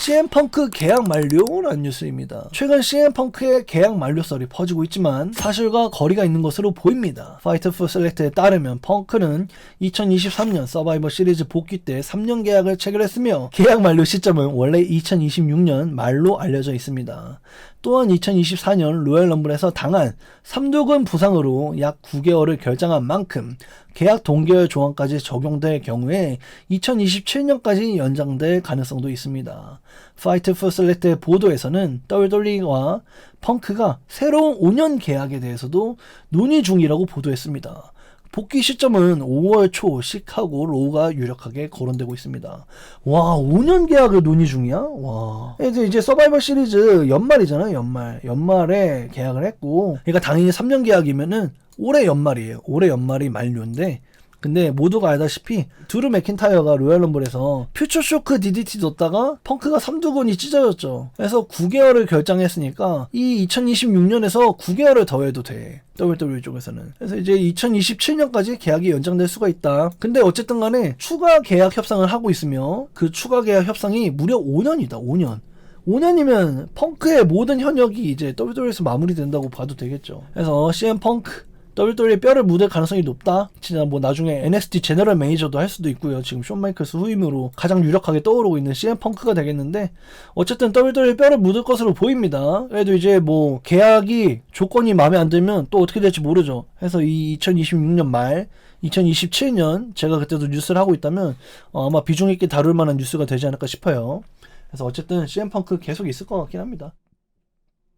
CM 펑크 계약 만료라는 뉴스입니다. 최근 CM 펑크의 계약 만료 썰이 퍼지고 있지만 사실과 거리가 있는 것으로 보입니다. 파이터풀 셀렉트에 따르면 펑크는 2023년 서바이벌 시리즈 복귀 때 3년 계약을 체결했으며 계약 만료 시점은 원래 2026년 말로 알려져 있습니다. 또한 2024년 로얄 럼블에서 당한 3두근 부상으로 약 9개월을 결장한 만큼 계약 동결 조항까지 적용될 경우에 2027년까지 연장될 가능성도 있습니다. 파이트풀 셀렉트의 보도에서는 WWE와 펑크가 새로운 5년 계약에 대해서도 논의 중이라고 보도했습니다. 복귀 시점은 5월 초 시카고 로우가 유력하게 거론되고 있습니다. 와, 5년 계약을 논의 중이야? 와. 이제 서바이벌 시리즈 연말이잖아요, 연말에 계약을 했고, 그러니까 당연히 3년 계약이면은 올해 연말이에요. 올해 연말이 만료인데, 근데 모두가 알다시피 드루 맥킨타이어가 로얄 럼블에서 퓨처 쇼크 DDT 뒀다가 펑크가 3두근이 찢어졌죠. 그래서 9개월을 결장했으니까 이 2026년에서 9개월을 더 해도 돼. WWE 쪽에서는. 그래서 이제 2027년까지 계약이 연장될 수가 있다. 근데 어쨌든 간에 추가 계약 협상을 하고 있으며 그 추가 계약 협상이 무려 5년이다. 5년. 5년이면 펑크의 모든 현역이 이제 WWE에서 마무리된다고 봐도 되겠죠. 그래서 CM 펑크 WWE에 뼈를 묻을 가능성이 높다. 진짜 뭐 나중에 NXT 제너럴 매니저도 할 수도 있고요. 지금 숀 마이클스 후임으로 가장 유력하게 떠오르고 있는 CM 펑크가 되겠는데, 어쨌든 WWE에 뼈를 묻을 것으로 보입니다. 그래도 이제 뭐 계약이 조건이 마음에 안 들면 또 어떻게 될지 모르죠. 그래서 이 2026년 말 2027년 제가 그때도 뉴스를 하고 있다면 아마 비중 있게 다룰 만한 뉴스가 되지 않을까 싶어요. 그래서 어쨌든 CM 펑크 계속 있을 것 같긴 합니다.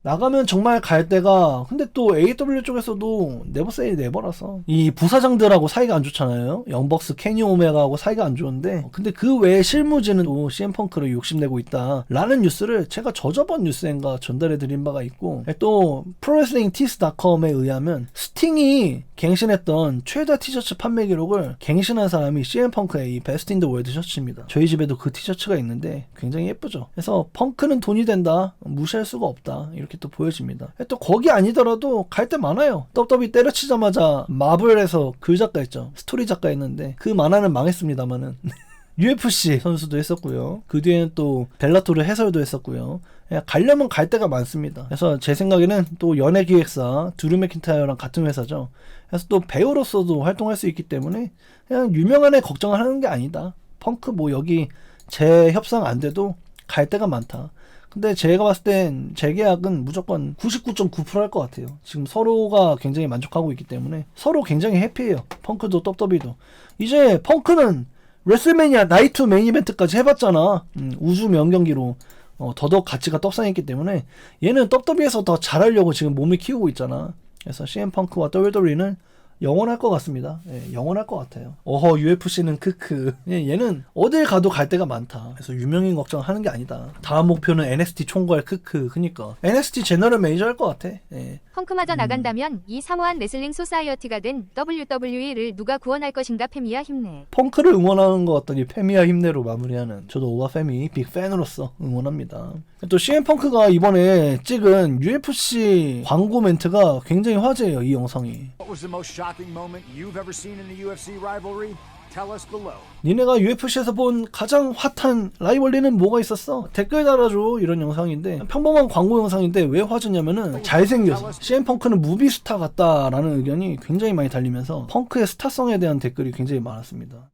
나가면 정말 갈 데가, 근데 또 AEW 쪽에서도 네버 세이 네버라서 이 부사장들하고 사이가 안 좋잖아요. 영벅스, 케니 오메가하고 사이가 안 좋은데, 근데 그 외에 실무진은 또 CM 펑크를 욕심내고 있다 라는 뉴스를 제가 저저번 뉴스인가 전달해 드린 바가 있고, 또 프로레슬링 티스닷컴에 의하면 스팅이 갱신했던 최다 티셔츠 판매 기록을 갱신한 사람이 CM 펑크의 이 베스트 인 더 월드 셔츠입니다. 저희 집에도 그 티셔츠가 있는데 굉장히 예쁘죠. 그래서 펑크는 돈이 된다, 무시할 수가 없다, 이렇게 또 보여집니다. 또 거기 아니더라도 갈 데 많아요. 떡더비 때려치자마자 마블에서 글 작가 있죠. 스토리 작가 했는데 그 만화는 망했습니다만은 UFC 선수도 했었고요. 그 뒤에는 또 벨라토르 해설도 했었고요. 그냥 가려면 갈 데가 많습니다. 그래서 제 생각에는 또 연예기획사 드루 맥킨타이어랑 같은 회사죠. 그래서 또 배우로서도 활동할 수 있기 때문에 그냥 유명한 애 걱정을 하는 게 아니다. 펑크 뭐 여기 재협상 안 돼도 갈 데가 많다. 근데 제가 봤을 땐 재계약은 무조건 99.9% 할 것 같아요. 지금 서로가 굉장히 만족하고 있기 때문에 서로 굉장히 해피해요. 펑크도 떡더비도. 이제 펑크는 레슬매니아 나이트 메인 이벤트까지 해봤잖아. 우주 명경기로 더더욱 가치가 떡상했기 때문에 얘는 떡더비에서 더 잘하려고 지금 몸을 키우고 있잖아. 그래서 CM 펑크와 WWE는 영원할 것 같습니다. 예, 영원할 것 같아요. 어허, UFC는 크크. 예, 얘는 어딜 가도 갈 데가 많다. 그래서 유명인 걱정하는 게 아니다. 다음 목표는 NXT 총괄 크크. 그니까 NXT 제너럴 매니저 할 것 같아. 예. 펑크마저 나간다면 이 사모한 레슬링 소사이어티가 된 WWE를 누가 구원할 것인가. 페미야 힘내. 펑크를 응원하는 것 같더니 페미야 힘내로 마무리하는, 저도 오바 페미 빅팬으로서 응원합니다. 또 CM 펑크가 이번에 찍은 UFC 광고 멘트가 굉장히 화제예요. 이 영상이. What was the most shocking moment you've ever seen in the UFC rivalry? Tell us below. 니네가 UFC에서 본 가장 핫한 라이벌리는 뭐가 있었어? 댓글 달아줘. 이런 영상인데, 평범한 광고 영상인데 왜 화제냐면은 잘생겨서 CM 펑크는 무비 스타 같다라는 의견이 굉장히 많이 달리면서 펑크의 스타성에 대한 댓글이 굉장히 많았습니다.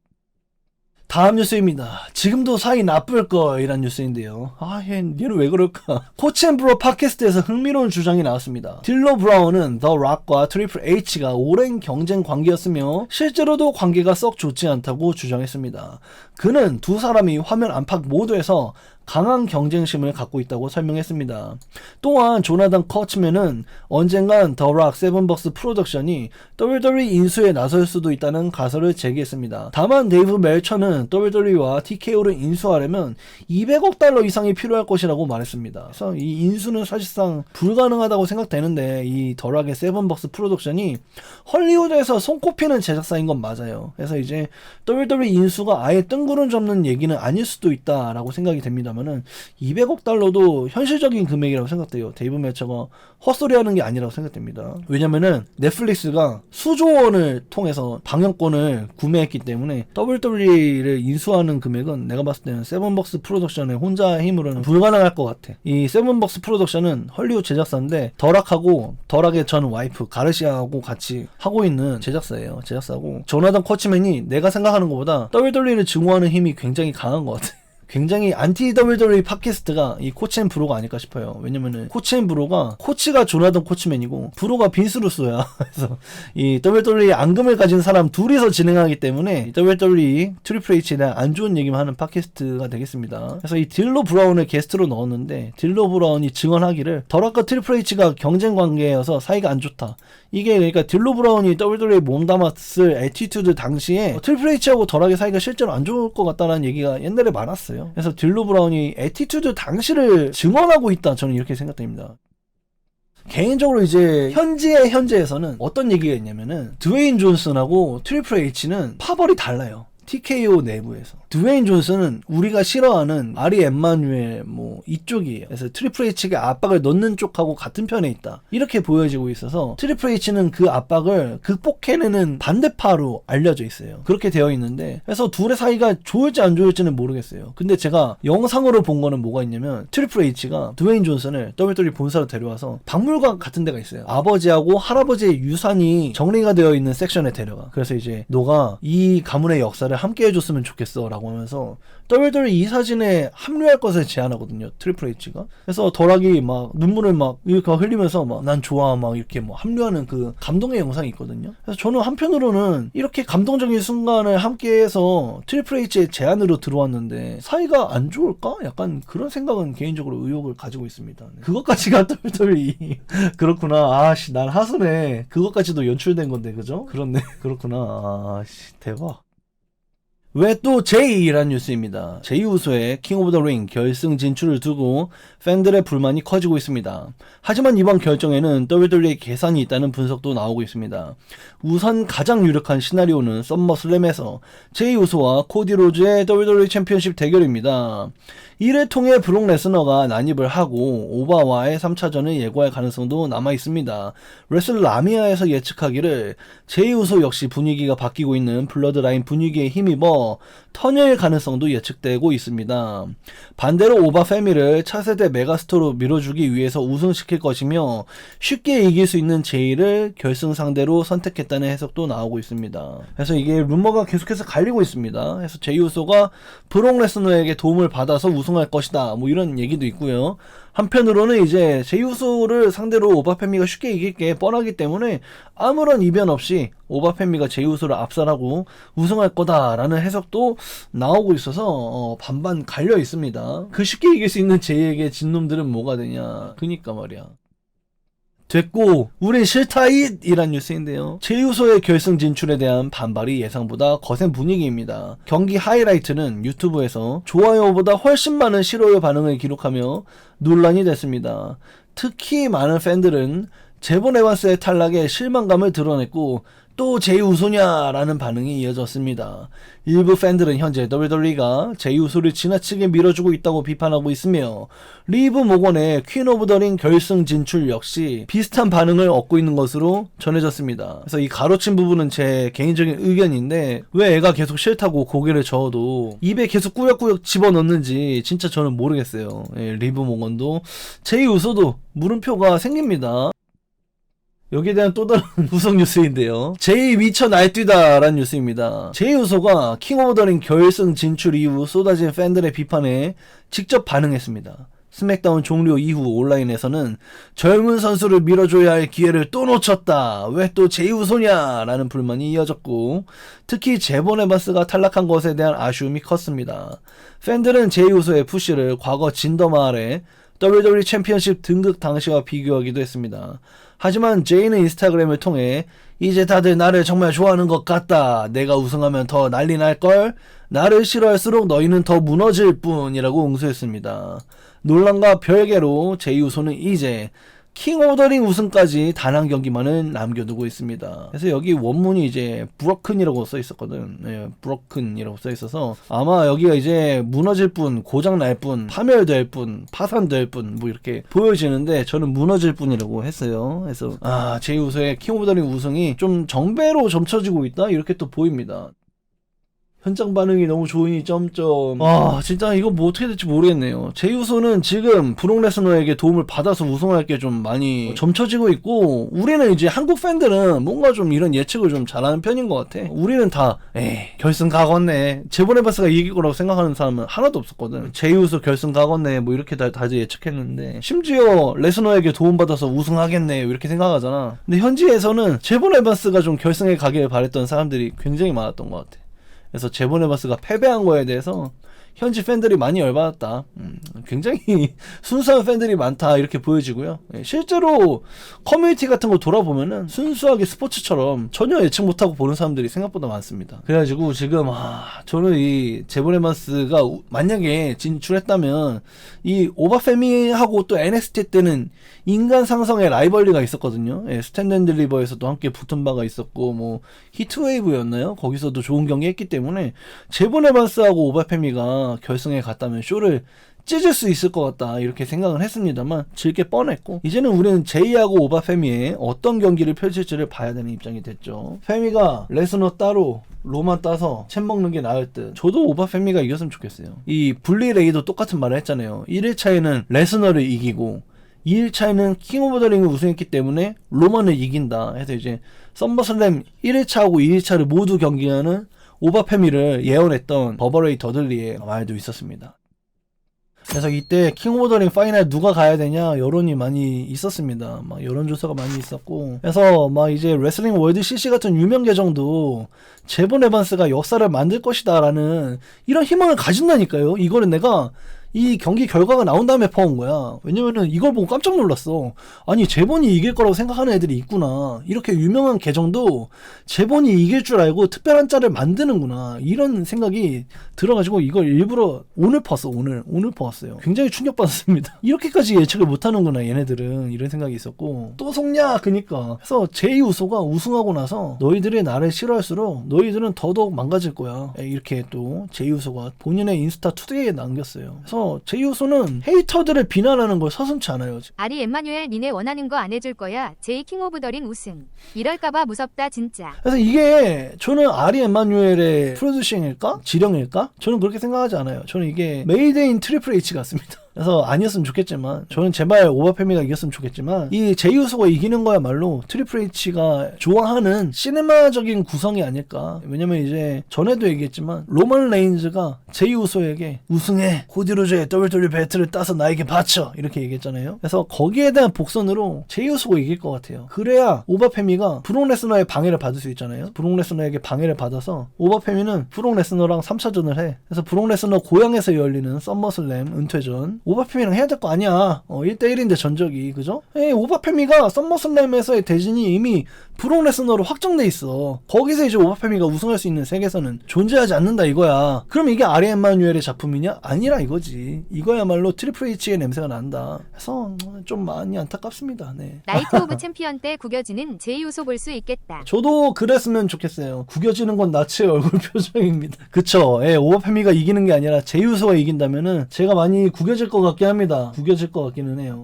다음 뉴스입니다. 지금도 사이 나쁠걸, 이란 뉴스인데요. 얘는 왜 그럴까? 코치앤브로 팟캐스트에서 흥미로운 주장이 나왔습니다. 딜러 브라운은 더 락과 트리플 H가 오랜 경쟁 관계였으며 실제로도 관계가 썩 좋지 않다고 주장했습니다. 그는 두 사람이 화면 안팎 모두에서 강한 경쟁심을 갖고 있다고 설명했습니다. 또한 조나단 커츠맨은 언젠간 더 락 세븐벅스 프로덕션이 WWE 인수에 나설 수도 있다는 가설을 제기했습니다. 다만 데이브 멜처는 WWE와 TKO를 인수하려면 200억 달러 이상이 필요할 것이라고 말했습니다. 그래서 이 인수는 사실상 불가능하다고 생각되는데, 이 더 락의 세븐벅스 프로덕션이 헐리우드에서 손꼽히는 제작사인 건 맞아요. 그래서 이제 WWE 인수가 아예 뜬구름 접는 얘기는 아닐 수도 있다라고 생각이 됩니다. 생각했냐면은 200억 달러도 현실적인 금액이라고 생각돼요. 데이브 멜처가 헛소리하는 게 아니라고 생각됩니다. 왜냐면은 넷플릭스가 수조 원을 통해서 방영권을 구매했기 때문에 WWE를 인수하는 금액은 내가 봤을 때는 세븐벅스 프로덕션의 혼자 힘으로는 불가능할 것 같아. 이 세븐벅스 프로덕션은 헐리우드 제작사인데 덜하게 전 와이프 가르시아하고 같이 하고 있는 제작사고 조나단 코치맨이 내가 생각하는 것보다 WWE를 증오하는 힘이 굉장히 강한 것 같아. 굉장히 안티 WWE 팟캐스트가 이 코치앤 브로가 아닐까 싶어요. 왜냐면은 코치앤 브로가 코치가 조나단 코치맨이고 브로가 빈스 루소야. 그래서 이 WWE 앙금을 가진 사람 둘이서 진행하기 때문에 WWE 트리플 H에 대한 안 좋은 얘기만 하는 팟캐스트가 되겠습니다. 그래서 이 딜로 브라운을 게스트로 넣었는데 딜로 브라운이 증언하기를 더락과 트리플 H가 경쟁 관계여서 사이가 안 좋다. 이게 그러니까 딜로 브라운이 WWE 몸담았을 애티튜드 당시에 트리플 H하고 덜하게 사이가 실제로 안 좋을 것 같다는 얘기가 옛날에 많았어요. 그래서 딜로 브라운이 애티튜드 당시를 증언하고 있다. 저는 이렇게 생각됩니다. 개인적으로 이제 현재에서는 어떤 얘기가 있냐면은 드웨인 존슨하고 트리플 H는 파벌이 달라요. TKO 내부에서 드웨인 존슨은 우리가 싫어하는 아리 엠마뉴엘 뭐 이쪽이에요. 그래서 트리플 H가 압박을 넣는 쪽하고 같은 편에 있다 이렇게 보여지고 있어서 트리플 H는 그 압박을 극복해내는 반대파로 알려져 있어요. 그렇게 되어 있는데 그래서 둘의 사이가 좋을지 안 좋을지는 모르겠어요. 근데 제가 영상으로 본 거는 뭐가 있냐면 트리플 H가 드웨인 존슨을 WWE 본사로 데려와서 박물관 같은 데가 있어요. 아버지하고 할아버지의 유산이 정리가 되어 있는 섹션에 데려가. 그래서 이제 너가 이 가문의 역사를 함께 해줬으면 좋겠어 라고 하면서 WWE 이 사진에 합류할 것을 제안하거든요. 트리플 H가. 그래서 덜하기 막 눈물을 막 이렇게 흘리면서 막 난 좋아 막 이렇게 뭐 합류하는 그 감동의 영상이 있거든요. 그래서 저는 한편으로는 이렇게 감동적인 순간을 함께해서 트리플 H의 제안으로 들어왔는데 사이가 안 좋을까? 약간 그런 생각은 개인적으로 의혹을 가지고 있습니다. 네. 그것까지가 WWE 그렇구나. 아씨 난 하수네. 그것까지도 연출된 건데 그죠? 그렇네. 그렇구나. 아씨 대박. 왜 또 제이란 뉴스입니다. 제이 우소의 킹 오브 더 링 결승 진출을 두고 팬들의 불만이 커지고 있습니다. 하지만 이번 결정에는 WWE의 계산이 있다는 분석도 나오고 있습니다. 우선 가장 유력한 시나리오는 썸머슬램에서 제이 우소와 코디 로즈의 WWE 챔피언십 대결입니다. 이를 통해 브록 레스너가 난입을 하고 오바와의 3차전을 예고할 가능성도 남아있습니다. 레슬라미아에서 예측하기를 제이 우소 역시 분위기가 바뀌고 있는 블러드라인 분위기에 힘입어 턴일 가능성도 예측되고 있습니다. 반대로 오바 패밀을 차세대 메가스터로 밀어주기 위해서 우승시킬 것이며 쉽게 이길 수 있는 제이를 결승 상대로 선택했다는 해석도 나오고 있습니다. 그래서 이게 루머가 계속해서 갈리고 있습니다. 그래서 제이 우소가 브록 레스너에게 도움을 받아서 우승할 것이다 뭐 이런 얘기도 있고요. 한편으로는 이제 제이 우소를 상대로 오바 패미가 쉽게 이길 게 뻔하기 때문에 아무런 이변 없이 오바 패미가 제이 우소를 압살하고 우승할 거다라는 해석도 나오고 있어서 반반 갈려 있습니다. 그 쉽게 이길 수 있는 제이에게 진 놈들은 뭐가 되냐. 그니까 말이야. 됐고 우린 싫다잇 이란 뉴스인데요. 제이 우소의 결승 진출에 대한 반발이 예상보다 거센 분위기입니다. 경기 하이라이트는 유튜브에서 좋아요보다 훨씬 많은 싫어요 반응을 기록하며 논란이 됐습니다. 특히 많은 팬들은 제본 에반스의 탈락에 실망감을 드러냈고 또 제이 우소냐라는 반응이 이어졌습니다. 일부 팬들은 현재 WWE가 제이 우소를 지나치게 밀어주고 있다고 비판하고 있으며 리브 모건의 퀸 오브 더 링 결승 진출 역시 비슷한 반응을 얻고 있는 것으로 전해졌습니다. 그래서 이 가로친 부분은 제 개인적인 의견인데 왜 애가 계속 싫다고 고개를 저어도 입에 계속 꾸역꾸역 집어넣는지 진짜 저는 모르겠어요. 리브 모건도 제이 우소도 물음표가 생깁니다. 여기에 대한 또 다른 후속 뉴스인데요. 제이 미쳐 날뛰다 라는 뉴스입니다. 제이 우소가 킹 오브 더 링 결승 진출 이후 쏟아진 팬들의 비판에 직접 반응했습니다. 스맥다운 종료 이후 온라인에서는 젊은 선수를 밀어줘야 할 기회를 또 놓쳤다. 왜 또 제이 우소냐? 라는 불만이 이어졌고 특히 제본 에반스가 탈락한 것에 대한 아쉬움이 컸습니다. 팬들은 제이 우소의 푸시를 과거 진더마할의 WWE 챔피언십 등극 당시와 비교하기도 했습니다. 하지만 제이는 인스타그램을 통해 이제 다들 나를 정말 좋아하는 것 같다. 내가 우승하면 더 난리 날걸? 나를 싫어할수록 너희는 더 무너질 뿐이라고 응수했습니다. 논란과 별개로 제이 우소는 이제 킹 오브 더 링 우승까지 단 한 경기만은 남겨두고 있습니다. 그래서 여기 원문이 이제 브로큰이라고 써 있었거든. 네, 브로큰이라고 써 있어서 아마 여기가 이제 무너질 뿐, 고장 날 뿐, 파멸될 뿐, 파산될 뿐 뭐 이렇게 보여지는데 저는 무너질 뿐이라고 했어요. 그래서 제2우승의 킹 오브 더 링 우승이 좀 정배로 점쳐지고 있다 이렇게 또 보입니다. 현장 반응이 너무 좋으니 점점 진짜 이거 뭐 어떻게 될지 모르겠네요. 제이우소는 지금 브록 레스너에게 도움을 받아서 우승할 게 좀 많이 점쳐지고 있고 우리는 이제 한국 팬들은 뭔가 좀 이런 예측을 좀 잘하는 편인 것 같아. 우리는 다 결승 가겠네, 제본 에반스가 이길 거라고 생각하는 사람은 하나도 없었거든. 제이우소 결승 가겠네 뭐 이렇게 다들 예측했는데 심지어 레스너에게 도움받아서 우승하겠네 이렇게 생각하잖아. 근데 현지에서는 제본 에반스가 좀 결승에 가길 바랬던 사람들이 굉장히 많았던 것 같아. 그래서 제본 에반스가 패배한 거에 대해서 현지 팬들이 많이 열받았다. 굉장히 순수한 팬들이 많다 이렇게 보여지고요. 실제로 커뮤니티 같은 거 돌아보면은 순수하게 스포츠처럼 전혀 예측 못하고 보는 사람들이 생각보다 많습니다. 그래가지고 지금 저는 이 제본 에반스가 만약에 진출했다면 이 오바페미하고 또 NXT 때는 인간 상성의 라이벌리가 있었거든요. 스탠드 앤 딜리버에서도 함께 붙은 바가 있었고 뭐 히트웨이브였나요? 거기서도 좋은 경기 했기 때문에 제본 에반스하고 오바페미가 결승에 갔다면 쇼를 찢을 수 있을 것 같다 이렇게 생각을 했습니다만 질 게 뻔했고 이제는 우리는 제이하고 오바페미의 어떤 경기를 펼칠지를 봐야 되는 입장이 됐죠. 페미가 레스너 따로 로만 따서 챔 먹는 게 나을 듯. 저도 오바페미가 이겼으면 좋겠어요. 이 분리 레이도 똑같은 말을 했잖아요. 1일차에는 레스너를 이기고 2일차에는 킹 오브 더 링을 우승했기 때문에 로만을 이긴다 해서 이제 썸머슬램 1일차하고 2일차를 모두 경기하는 오바페미를 예언했던 버버레이 더들리의 말도 있었습니다. 그래서 이때 킹 오브 더 링 파이널 누가 가야 되냐 여론이 많이 있었습니다. 막 여론조사가 많이 있었고 그래서 막 이제 레슬링 월드 CC 같은 유명 계정도 제본 에반스가 역사를 만들 것이다 라는 이런 희망을 가진다니까요. 이거는 내가 이 경기 결과가 나온 다음에 퍼온 거야. 왜냐면은 이걸 보고 깜짝 놀랐어. 아니 제본이 이길 거라고 생각하는 애들이 있구나. 이렇게 유명한 계정도 제본이 이길 줄 알고 특별한 짤을 만드는구나. 이런 생각이 들어가지고 이걸 일부러 오늘 퍼왔어. 오늘 퍼왔어요. 굉장히 충격받았습니다. 이렇게까지 예측을 못하는구나 얘네들은. 이런 생각이 있었고 또 속냐 그니까. 그래서 제이우소가 우승하고 나서 너희들이 나를 싫어할수록 너희들은 더더욱 망가질 거야. 이렇게 또 제이우소가 본인의 인스타 투데이에 남겼어요. 그래서 제이우소는 헤이터들을 비난하는 걸 서슴지 않아요. 아리 엠마뉴엘 니네 원하는 거 안 해줄 거야. 제이 킹 오브 더 링 우승. 이럴까봐 무섭다 진짜. 그래서 이게 저는 아리 엠마뉴엘의 프로듀싱일까? 지령일까? 저는 그렇게 생각하지 않아요. 저는 이게 메이드 인 트리플 H 같습니다. 그래서 아니었으면 좋겠지만 저는 제발 오바페미가 이겼으면 좋겠지만 이 제이우소가 이기는 거야말로 트리플 H가 좋아하는 시네마적인 구성이 아닐까. 왜냐면 이제 전에도 얘기했지만 로만 레인즈가 제이우소에게 우승해 코디 로저의 WWE 벨트를 따서 나에게 바쳐 이렇게 얘기했잖아요. 그래서 거기에 대한 복선으로 제이우소가 이길 것 같아요. 그래야 오바페미가 브록 레스너의 방해를 받을 수 있잖아요. 브록 레스너에게 방해를 받아서 오바페미는 브록 레스너랑 3차전을 해. 그래서 브록 레스너 고향에서 열리는 썸머슬램 은퇴전 오바페미랑 해야 될 거 아니야. 1대1인데 전적이 그죠? 오바페미가 썸머슬램에서의 대진이 이미 브록 레스너로 확정돼 있어. 거기서 이제 오바페미가 우승할 수 있는 세계에서는 존재하지 않는다 이거야. 그럼 이게 아리 엠마뉴엘의 작품이냐? 아니라 이거지. 이거야말로 트리플 H의 냄새가 난다. 그래서 좀 많이 안타깝습니다. 네. 나이트 오브 챔피언 때 구겨지는 제이우소 볼 수 있겠다. 저도 그랬으면 좋겠어요. 구겨지는 건 나츠의 얼굴 표정입니다. 그쵸? 오바페미가 이기는 게 아니라 제이우소가 이긴다면은 제가 많이 구겨질 것 같긴 합니다. 구겨질 것 같기는 해요.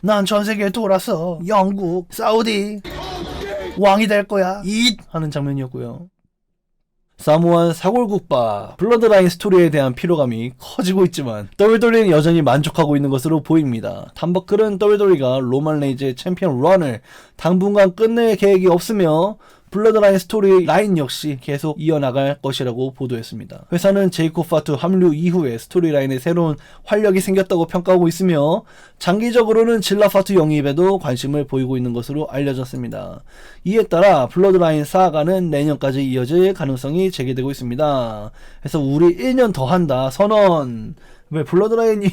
난 전 세계에 돌아서 영국, 사우디 왕이 될 거야. 하는 장면이었고요. 사모안 사골국밥 블러드라인 스토리에 대한 피로감이 커지고 있지만 WWE는 여전히 만족하고 있는 것으로 보입니다. 탐버클은 WWE가 로만 레인즈의 챔피언 런을 당분간 끝낼 계획이 없으며 블러드라인 스토리 라인 역시 계속 이어나갈 것이라고 보도했습니다. 회사는 제이콥 파투 합류 이후에 스토리라인에 새로운 활력이 생겼다고 평가하고 있으며 장기적으로는 질라 파투 영입에도 관심을 보이고 있는 것으로 알려졌습니다. 이에 따라 블러드라인 사가는 내년까지 이어질 가능성이 제기되고 있습니다. 그래서 우리 1년 더 한다 선언. 왜 블러드라인이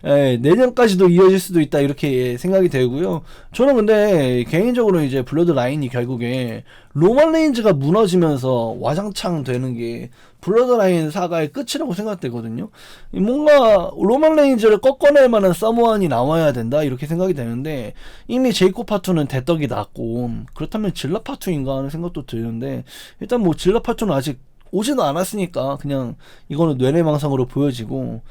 예, 내년까지도 이어질 수도 있다 이렇게 생각이 되고요. 저는 근데 개인적으로 이제 블러드 라인이 결국에 로만 레인즈가 무너지면서 와장창 되는 게 블러드 라인 사가의 끝이라고 생각되거든요. 뭔가 로만 레인즈를 꺾어낼 만한 서머원이 나와야 된다 이렇게 생각이 되는데 이미 제이콥 파투는 대떡이 났고 그렇다면 질라 파투인가 하는 생각도 드는데 일단 뭐 질라 파투는 아직 오지도 않았으니까 그냥 이거는 뇌내망상으로 보여지고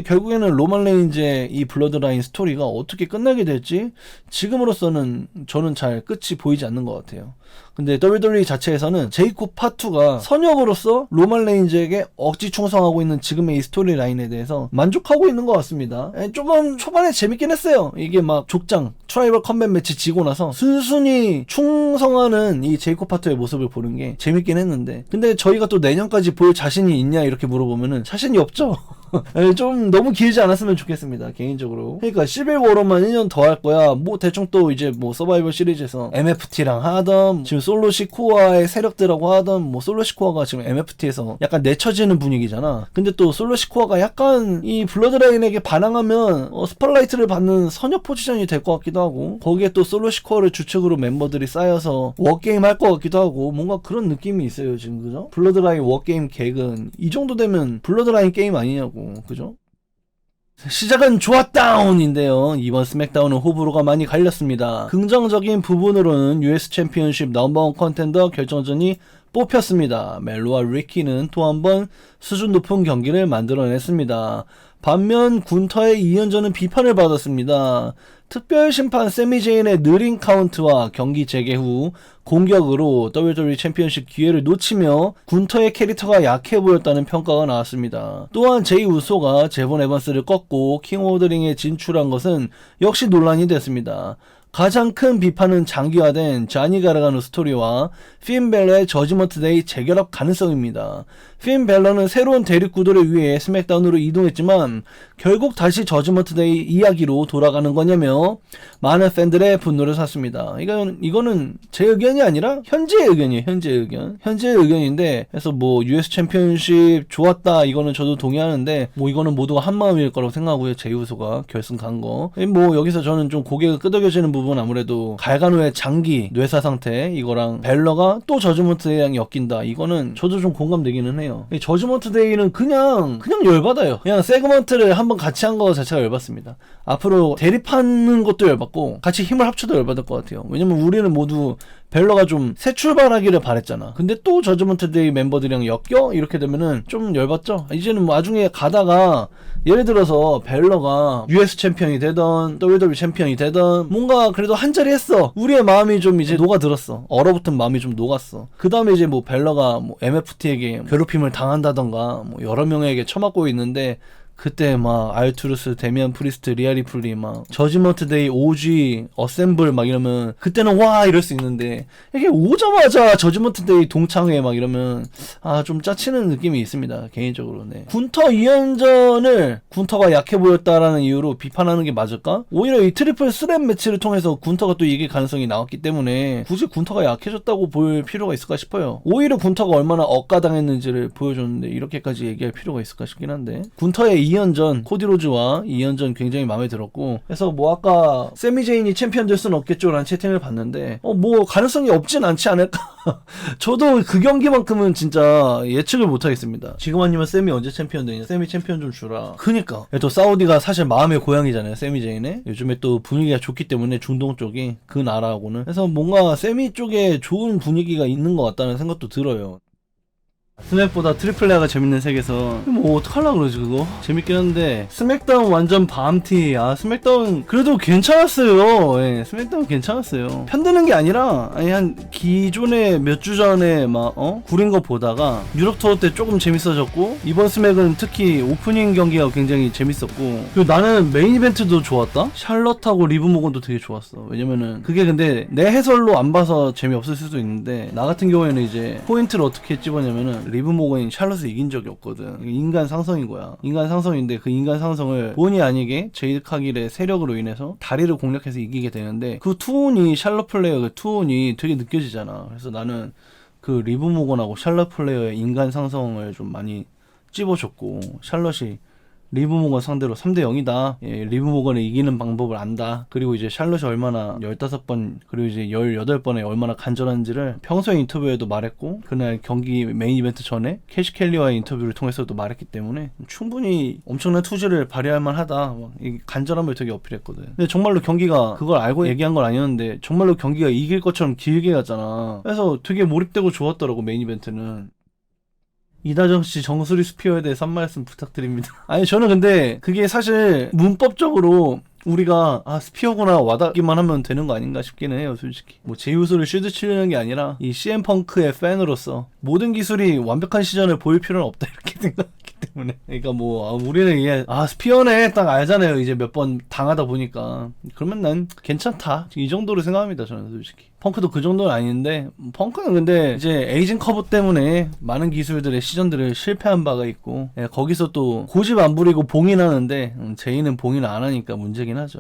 결국에는 로만 레인즈의 이 블러드라인 스토리가 어떻게 끝나게 될지 지금으로서는 저는 잘 끝이 보이지 않는 것 같아요. 근데 WWE 자체에서는 제이콥 파투가 선역으로서 로만 레인즈에게 억지 충성하고 있는 지금의 이 스토리 라인에 대해서 만족하고 있는 것 같습니다. 조금 초반에 재밌긴 했어요. 이게 막 족장 트라이벌 컴뱃 매치 지고 나서 순순히 충성하는 이 제이콥 파투의 모습을 보는 게 재밌긴 했는데 근데 저희가 또 내년까지 볼 자신이 있냐 이렇게 물어보면은 자신이 없죠. 좀 너무 길지 않았으면 좋겠습니다 개인적으로. 그러니까 11월로만 1년 더 할 거야. 뭐 대충 또 이제 뭐 서바이벌 시리즈에서 MFT랑 하던 지금 솔로 시코아의 세력들하고 하던 뭐 솔로 시코아가 지금 MFT에서 약간 내쳐지는 분위기잖아. 근데 또 솔로 시코아가 약간 이 블러드라인에게 반항하면 스팟라이트를 받는 선역 포지션이 될 것 같기도 하고 거기에 또 솔로 시코아를 주축으로 멤버들이 쌓여서 워게임 할 것 같기도 하고 뭔가 그런 느낌이 있어요 지금. 그죠? 블러드라인 워게임 객은 이 정도 되면 블러드라인 게임 아니냐고. 그죠? 시작은 좋았다운인데요. 이번 스맥다운은 호불호가 많이 갈렸습니다. 긍정적인 부분으로는 US 챔피언십 넘버원 컨텐더 결정전이 뽑혔습니다. 멜로와 리키는 또 한 번 수준 높은 경기를 만들어냈습니다. 반면 군터의 2연전은 비판을 받았습니다. 특별심판 세미제인의 느린 카운트와 경기 재개 후 공격으로 WWE 챔피언십 기회를 놓치며 군터의 캐릭터가 약해 보였다는 평가가 나왔습니다. 또한 제이 우소가 제본 에반스를 꺾고 킹 오브 더 링에 진출한 것은 역시 논란이 됐습니다. 가장 큰 비판은 장기화된 자니 가르가노 스토리와 핀 벨러의 저지먼트 데이 재결합 가능성입니다. 핀 벨러는 새로운 대립 구도를 위해 스맥다운으로 이동했지만 결국 다시 저지먼트 데이 이야기로 돌아가는 거냐며 많은 팬들의 분노를 샀습니다. 이거는 제 의견이 아니라 현재의 의견이에요. 현재의 의견인데 그래서 뭐 US 챔피언십 좋았다 이거는 저도 동의하는데 뭐 이거는 모두가 한마음일 거라고 생각하고요. 제이우소가 결승 간 거. 뭐 여기서 저는 좀 고개가 끄덕여지는 부분 아무래도 갈가노의 장기 뇌사 상태 이거랑 벨러가 또 저지먼트 데이랑 엮인다. 이거는 저도 좀 공감되기는 해요. 저지먼트 데이는 그냥 열받아요. 그냥 세그먼트를 한번 같이 한 거 자체가 열받습니다. 앞으로 대립하는 것도 열받고 같이 힘을 합쳐도 열받을 것 같아요. 왜냐면 우리는 모두 벨러가 좀 새 출발하기를 바랬잖아. 근데 또 저지먼트 데이 멤버들이랑 엮여? 이렇게 되면은 좀 열받죠? 이제는 뭐 나중에 가다가 예를 들어서 벨러가 US 챔피언이 되던 WWE 챔피언이 되던 뭔가 그래도 한 자리 했어. 우리의 마음이 좀 이제 녹아들었어. 얼어붙은 마음이 좀 녹았어. 그 다음에 이제 뭐 벨러가 뭐 MFT에게 괴롭힘을 당한다던가 뭐 여러 명에게 처맞고 있는데 그때 막 알투루스, 데미안 프리스트, 리아리플리 막 저지먼트 데이, OG, 어셈블 막 이러면 그때는 와 이럴 수 있는데 이게 오자마자 저지먼트 데이 동창회 막 이러면 좀 짜치는 느낌이 있습니다 개인적으로. 네. 군터 2연전을 군터가 약해 보였다라는 이유로 비판하는 게 맞을까? 오히려 이 트리플 스랩 매치를 통해서 군터가 또 이길 가능성이 나왔기 때문에 굳이 군터가 약해졌다고 볼 필요가 있을까 싶어요. 오히려 군터가 얼마나 억가당했는지를 보여줬는데 이렇게까지 얘기할 필요가 있을까 싶긴 한데 군터의 2연전 코디로즈와 2연전 굉장히 마음에 들었고 그래서 뭐 아까 세미제인이 챔피언 될 수는 없겠죠 라는 채팅을 봤는데 뭐 가능성이 없진 않지 않을까. 저도 그 경기만큼은 진짜 예측을 못하겠습니다. 지금 아니면 세미 언제 챔피언 되냐. 세미 챔피언 좀 주라. 그니까 또 사우디가 사실 마음의 고향이잖아요 세미제인의. 요즘에 또 분위기가 좋기 때문에 중동 쪽이 그 나라하고는. 그래서 뭔가 세미 쪽에 좋은 분위기가 있는 것 같다는 생각도 들어요. 스맥보다 트리플레아가 재밌는 색에서 뭐 어떡하려고 그러지 그거? 재밌긴 한데 스맥다운 완전 밤티. 스맥다운 그래도 괜찮았어요. 예, 스맥다운 괜찮았어요. 편드는 게 아니라 한 기존에 몇 주 전에 막 구린 거 보다가 유럽 투어 때 조금 재밌어졌고 이번 스맥은 특히 오프닝 경기가 굉장히 재밌었고 그리고 나는 메인 이벤트도 좋았다. 샬럿하고 리브 모건도 되게 좋았어. 왜냐면은 그게 근데 내 해설로 안 봐서 재미없을 수도 있는데 나 같은 경우에는 이제 포인트를 어떻게 집어냐면은 리브 모건이 샬럿을 이긴 적이 없거든. 인간 상성인 거야. 인간 상성인데 그 인간 상성을 본의 아니게 제이드 카길의 세력으로 인해서 다리를 공략해서 이기게 되는데 그 투혼이 샬럿 플레이어 그 투혼이 되게 느껴지잖아. 그래서 나는 그 리브 모건하고 샬럿 플레이어의 인간 상성을 좀 많이 찝어줬고 샬럿이 리브 모건 상대로 3대0이다. 예, 리브 모건을 이기는 방법을 안다. 그리고 이제 샬롯이 얼마나 15번 그리고 이제 18번에 얼마나 간절한지를 평소에 인터뷰에도 말했고 그날 경기 메인 이벤트 전에 캐시 켈리와의 인터뷰를 통해서도 말했기 때문에 충분히 엄청난 투지를 발휘할 만하다. 이 간절함을 되게 어필했거든. 근데 정말로 경기가 그걸 알고 얘기한 건 아니었는데 정말로 경기가 이길 것처럼 길게 갔잖아. 그래서 되게 몰입되고 좋았더라고 메인 이벤트는. 이다정씨 정수리 스피어에 대해서 한 말씀 부탁드립니다. 아니 저는 근데 그게 사실 문법적으로 우리가 스피어구나 와닿기만 하면 되는 거 아닌가 싶기는 해요 솔직히. 뭐 제우스를 쉴드 치려는 게 아니라 이 CM 펑크의 팬으로서 모든 기술이 완벽한 시전을 보일 필요는 없다 이렇게 생각했기 때문에. 그러니까 뭐 우리는 이게 스피어네 딱 알잖아요 이제 몇 번 당하다 보니까. 그러면 난 괜찮다 이 정도로 생각합니다 저는 솔직히. 펑크도 그 정도는 아닌데 펑크는 근데 이제 에이징 커브 때문에 많은 기술들의 시전들을 실패한 바가 있고 거기서 또 고집 안 부리고 봉인하는데 제이는 봉인 안 하니까 문제긴 하죠.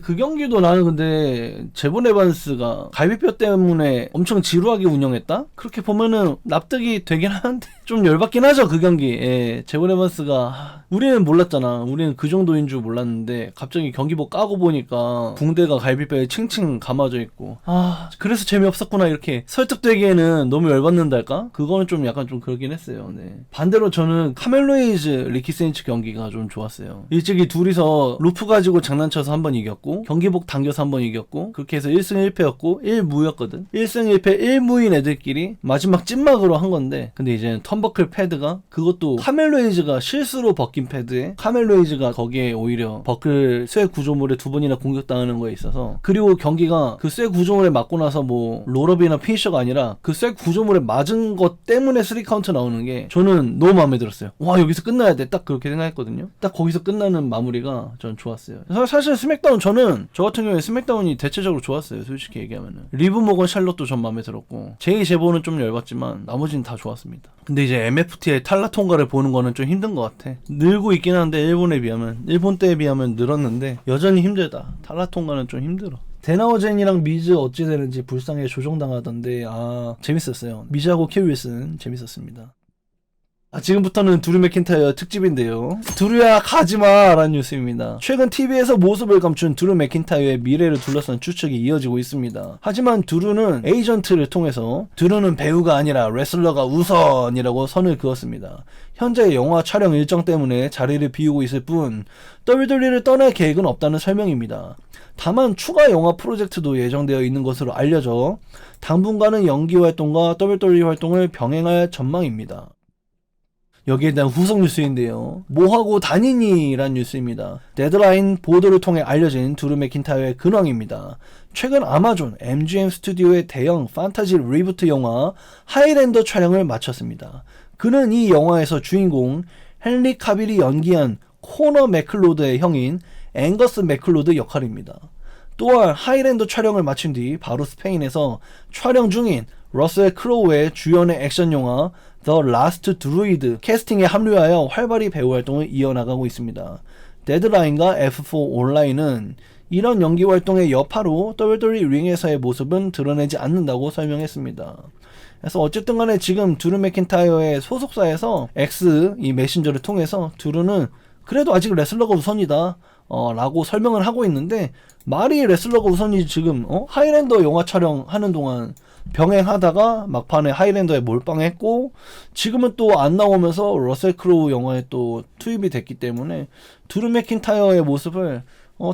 그 경기도 나는 근데 제본 에반스가 갈비뼈 때문에 엄청 지루하게 운영했다? 그렇게 보면은 납득이 되긴 하는데 좀 열받긴 하죠 그 경기. 제본 에반스가 우리는 몰랐잖아. 우리는 그 정도인 줄 몰랐는데 갑자기 경기복 까고 보니까 붕대가 갈비뼈에 칭칭 감아져 있고 그래서 재미없었구나 이렇게 설득되기에는 너무 열받는달까? 그거는 좀 약간 좀 그러긴 했어요. 네. 반대로 저는 카멜로이즈 리키 세인츠 경기가 좀 좋았어요. 일찍이 둘이서 루프 가지고 장난쳐서 한 번 이겼고 경기복 당겨서 한 번 이겼고 그렇게 해서 1승 1패였고 1무였거든. 1승 1패 1무인 애들끼리 마지막 찐막으로 한 건데 근데 이제 턴버클 패드가 그것도 카멜로이즈가 실수로 벗긴 패드에 카멜로이즈가 거기에 오히려 버클 쇠 구조물에 2번이나 공격당하는 거에 있어서 그리고 경기가 그 쇠 구조물에 맞고 나서 뭐 롤업이나 피니셔가 아니라 그 쇠 구조물에 맞은 것 때문에 3카운트 나오는 게 저는 너무 마음에 들었어요. 와 여기서 끝나야 돼 딱 그렇게 생각했거든요. 딱 거기서 끝나는 마무리가 전 좋았어요. 사실 스맥다운 저는 저 같은 경우에 스맥다운이 대체적으로 좋았어요 솔직히 얘기하면은. 리브 모건 샬롯도 전 마음에 들었고 제이 제보는 좀 열받지만 나머지는 다 좋았습니다. 근데 이제 MFT의 탈라 통과를 보는 거는 좀 힘든 것 같아. 늘고 있긴 한데 일본 때에 비하면 늘었는데 여전히 힘들다. 탈라 통과는 좀 힘들어. 데나워젠이랑 미즈 어찌 되는지 불쌍하게 조종당하던데 재밌었어요. 미즈하고 킬 윌슨 재밌었습니다. 지금부터는 드루 맥킨타이어 특집인데요. 드루야 가지마 라는 뉴스입니다. 최근 TV에서 모습을 감춘 드루 맥킨타이어의 미래를 둘러싼 추측이 이어지고 있습니다. 하지만 드루는 에이전트를 통해서 드루는 배우가 아니라 레슬러가 우선이라고 선을 그었습니다. 현재 영화 촬영 일정 때문에 자리를 비우고 있을 뿐 WWE를 떠날 계획은 없다는 설명입니다. 다만 추가 영화 프로젝트도 예정되어 있는 것으로 알려져 당분간은 연기 활동과 WWE 활동을 병행할 전망입니다. 여기에 대한 후속 뉴스인데요. 뭐하고 다니니? 란 뉴스입니다. 데드라인 보도를 통해 알려진 드루 맥킨타이어의 근황입니다. 최근 아마존 MGM 스튜디오의 대형 판타지 리부트 영화 하이랜더 촬영을 마쳤습니다. 그는 이 영화에서 주인공 헨리 카빌이 연기한 코너 맥클로드의 형인 앵거스 맥클로드 역할입니다. 또한 하이랜더 촬영을 마친 뒤 바로 스페인에서 촬영 중인 러셀 크로우의 주연의 액션 영화 The Last Druid 캐스팅에 합류하여 활발히 배우 활동을 이어나가고 있습니다. 데드라인과 F4 온라인은 이런 연기 활동의 여파로 WWE 링에서의 모습은 드러내지 않는다고 설명했습니다. 그래서 어쨌든 간에 지금 드루 맥킨타이어의 소속사에서 X 이 메신저를 통해서 드루는 그래도 아직 레슬러가 우선이다 라고 설명을 하고 있는데 말이 레슬러가 우선이지 지금 하이랜더 영화 촬영하는 동안 병행하다가 막판에 하이랜더에 몰빵했고 지금은 또 안 나오면서 러셀 크로우 영화에 또 투입이 됐기 때문에 드루 맥킨타이어의 모습을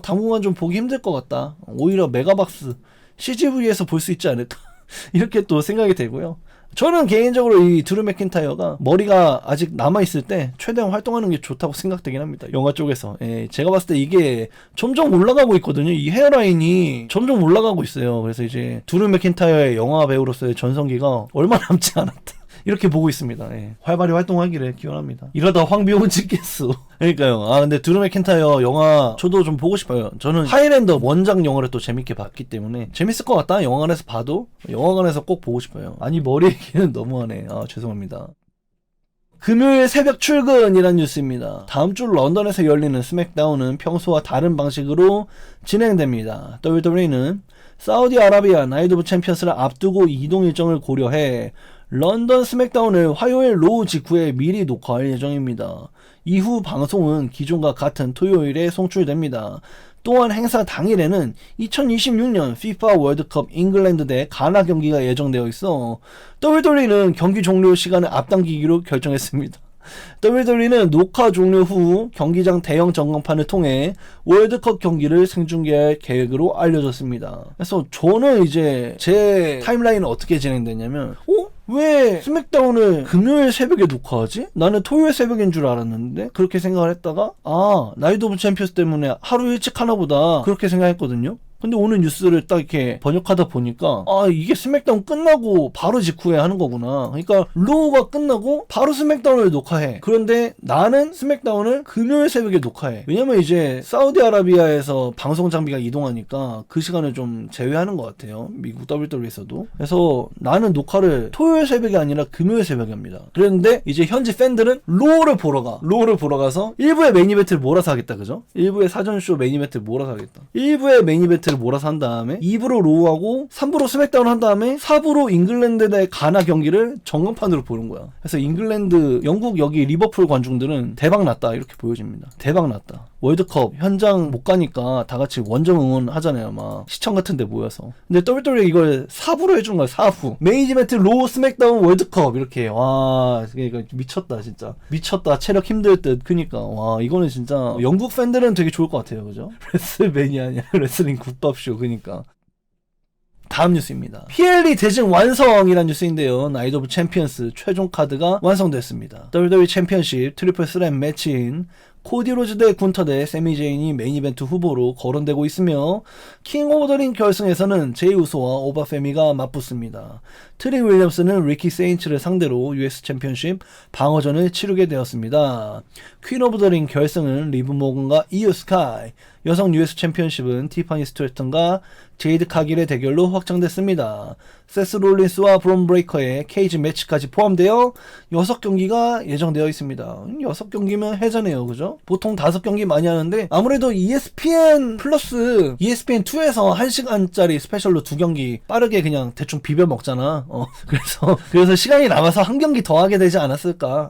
당분간 좀 보기 힘들 것 같다. 오히려 메가박스 CGV에서 볼 수 있지 않을까 이렇게 또 생각이 되고요. 저는 개인적으로 이 드루 맥킨타이어가 머리가 아직 남아있을 때 최대한 활동하는 게 좋다고 생각되긴 합니다. 영화 쪽에서. 제가 봤을 때 이게 점점 올라가고 있거든요. 이 헤어라인이 점점 올라가고 있어요. 그래서 이제 드루 맥킨타이어의 영화 배우로서의 전성기가 얼마 남지 않았다. 이렇게 보고 있습니다. 활발히 활동하기를 기원합니다. 이러다 황비용은 찍겠어. 그러니까요. 근데 드루 맥킨타이어 영화 저도 좀 보고 싶어요. 저는 하이랜더 원작 영화를 또 재밌게 봤기 때문에 재밌을 것 같다. 영화관에서 봐도 영화관에서 꼭 보고 싶어요. 아니 머리 얘기는 너무하네. 죄송합니다. 금요일 새벽 출근이란 뉴스입니다. 다음 주 런던에서 열리는 스맥다운은 평소와 다른 방식으로 진행됩니다. WWE는 사우디아라비아 나이트 오브 챔피언스를 앞두고 이동 일정을 고려해 런던 스맥다운을 화요일 로우 직후에 미리 녹화할 예정입니다. 이후 방송은 기존과 같은 토요일에 송출됩니다. 또한 행사 당일에는 2026년 FIFA 월드컵 잉글랜드 대 가나 경기가 예정되어 있어 WWE는 경기 종료 시간을 앞당기기로 결정했습니다. WWE는 녹화 종료 후 경기장 대형 전광판을 통해 월드컵 경기를 생중계할 계획으로 알려졌습니다. 그래서 저는 이제 제 타임라인은 어떻게 진행됐냐면 왜 스맥다운을 금요일 새벽에 녹화하지? 나는 토요일 새벽인 줄 알았는데 그렇게 생각을 했다가 나이트 오브 챔피언스 때문에 하루 일찍 하나보다 그렇게 생각했거든요. 근데 오늘 뉴스를 딱 이렇게 번역하다 보니까 이게 스맥다운 끝나고 바로 직후에 하는 거구나. 그러니까 로우가 끝나고 바로 스맥다운을 녹화해. 그런데 나는 스맥다운을 금요일 새벽에 녹화해. 왜냐면 이제 사우디아라비아에서 방송 장비가 이동하니까 그 시간을 좀 제외하는 것 같아요. 미국 WWE에서도. 그래서 나는 녹화를 토요일 새벽이 아니라 금요일 새벽에 합니다. 그랬는데 이제 현지 팬들은 로우를 보러 가. 로우를 보러 가서 1부의 메인 이벤트를 몰아서 하겠다. 그죠? 1부의 사전쇼 메인 이벤트를 몰아서 하겠다. 1부의 메인 이벤트 를 몰아서 한 다음에 2부로 로우하고 3부로 스맥다운 한 다음에 4부로 잉글랜드 대 가나 경기를 전광판으로 보는 거야. 그래서 잉글랜드, 영국 여기 리버풀 관중들은 대박 났다 이렇게 보여집니다. 대박 났다. 월드컵 현장 못 가니까 다 같이 원정 응원 하잖아요. 막 시청 같은 데 모여서. 근데 WWE 이걸 4부로 해준 거야. 4부. 메인 이벤트 로우 스맥다운 월드컵 이렇게. 와, 이거 미쳤다 진짜. 미쳤다. 체력 힘들 듯. 그니까 와, 이거는 진짜 영국 팬들은 되게 좋을 것 같아요. 그죠? 레슬매니아 아니야. 레슬링 국밥쇼. 그니까. 다음 뉴스입니다. PLE 대진 완성이라는 뉴스인데요. 나이트 오브 챔피언스 최종 카드가 완성됐습니다. WWE 챔피언십 트리플 스램 매치인 코디 로즈 대 군터 대 세미 제인이 메인 이벤트 후보로 거론되고 있으며 킹 오브 더 링 결승에서는 제이 우소와 오바 페미가 맞붙습니다. 트릭 윌리엄스는 리키 세인츠를 상대로 US 챔피언십 방어전을 치르게 되었습니다. 퀸 오브 더 링 결승은 리브 모건과 이오 스카이, 여성 US 챔피언십은 티파니 스트래턴과 제이드 카길의 대결로 확정됐습니다. 세스 롤린스와 브론 브레이커의 케이지 매치까지 포함되어 6경기가 예정되어 있습니다. 6경기면 해자네요. 그죠? 보통 5경기 많이 하는데 아무래도 ESPN 플러스 ESPN2에서 1시간짜리 스페셜로 2경기 빠르게 그냥 대충 비벼 먹잖아. 그래서 시간이 남아서 1경기 더 하게 되지 않았을까.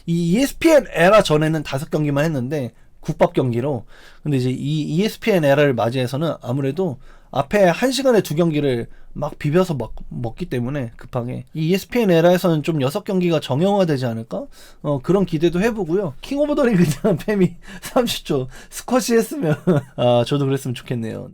이 ESPN 에라 전에는 5경기만 했는데 국밥 경기로. 근데 이제 이 ESPN 에라를 맞이해서는 아무래도 앞에 1시간에 2경기를 막 비벼서 먹기 때문에 급하게 이 ESPN 에라에서는 좀 6경기가 정형화되지 않을까? 그런 기대도 해보고요. 킹 오브 더 링 그냥 팸이 30초 스쿼시 했으면 저도 그랬으면 좋겠네요.